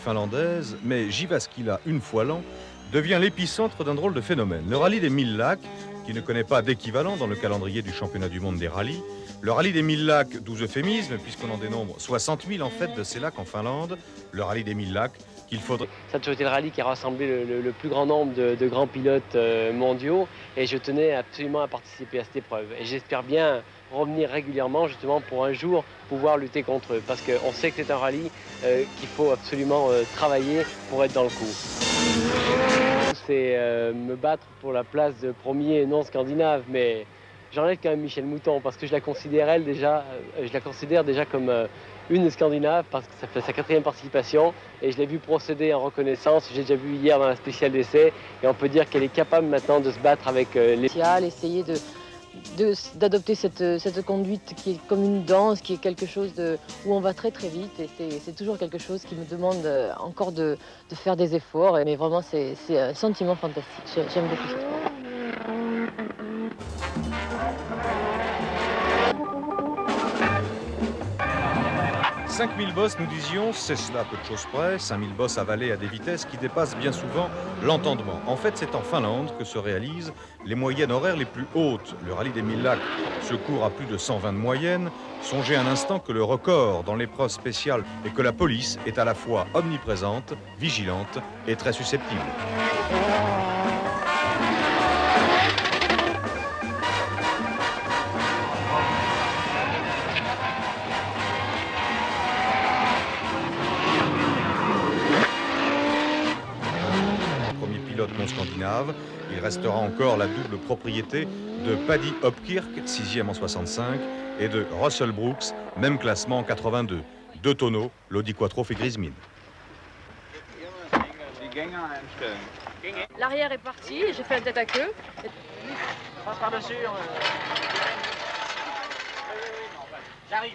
finlandaise, mais Jyväskylä, une fois l'an, devient l'épicentre d'un drôle de phénomène. Le rallye des 1000 lacs, qui ne connaît pas d'équivalent dans le calendrier du championnat du monde des rallyes. Le rallye des 1000 lacs, 12 euphémismes, puisqu'on en dénombre 60 000 en fait de ces lacs en Finlande. Le rallye des 1000 lacs, qu'il faudrait... Ça a toujours été le rallye qui a rassemblé le plus grand nombre de grands pilotes mondiaux, et je tenais absolument à participer à cette épreuve. Et j'espère bien revenir régulièrement justement pour un jour pouvoir lutter contre eux, parce qu'on sait que c'est un rallye qu'il faut absolument travailler pour être dans le coup. C'est me battre pour la place de premier non scandinave, mais j'enlève quand même Michèle Mouton parce que je la considère déjà comme une scandinave, parce que ça fait sa 4e participation et je l'ai vu procéder en reconnaissance. J'ai déjà vu hier dans la spéciale d'essai et on peut dire qu'elle est capable maintenant de se battre avec les... Essayer d'adopter cette conduite qui est comme une danse, qui est quelque chose où on va très très vite, et c'est toujours quelque chose qui me demande encore de faire des efforts, mais vraiment c'est un sentiment fantastique. J'aime beaucoup ce sport. 5000 bosses, nous disions, c'est cela peu de choses près, 5000 bosses avalées à des vitesses qui dépassent bien souvent l'entendement. En fait, c'est en Finlande que se réalisent les moyennes horaires les plus hautes. Le rallye des 1000 lacs se court à plus de 120 de moyenne. Songez un instant que le record dans l'épreuve spéciale est que la police est à la fois omniprésente, vigilante et très susceptible. Non scandinave, il restera encore la double propriété de Paddy Hopkirk, 6e en 65, et de Russell Brooks, même classement en 82. 2 tonneaux, l'Audi Quattro fait grise mine. L'arrière est parti, j'ai fait la tête à queue. Passe par-dessus. J'arrive.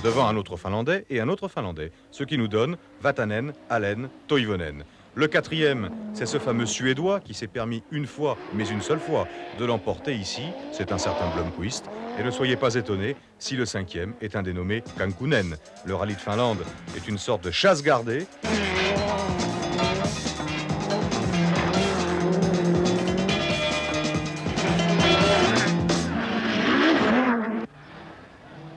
Devant un autre Finlandais et un autre Finlandais, ce qui nous donne Vatanen, Allen, Toivonen. Le 4e, c'est ce fameux Suédois qui s'est permis une fois, mais une seule fois, de l'emporter ici, c'est un certain Blomqvist. Et ne soyez pas étonnés si le 5e est un dénommé Kankkunen. Le rallye de Finlande est une sorte de chasse gardée.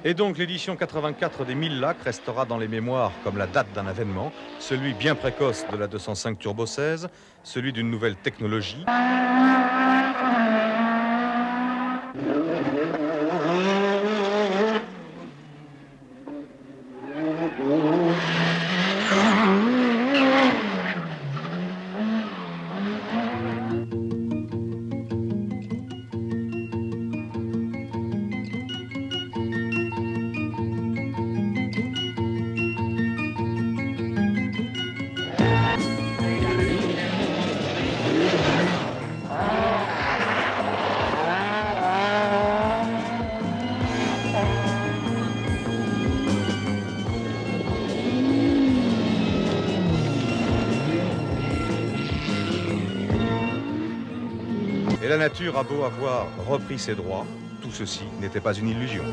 Et donc l'édition 84 des 1000 lacs restera dans les mémoires comme la date d'un avènement, celui bien précoce de la 205 Turbo 16, celui d'une nouvelle technologie. Et la nature a beau avoir repris ses droits, tout ceci n'était pas une illusion.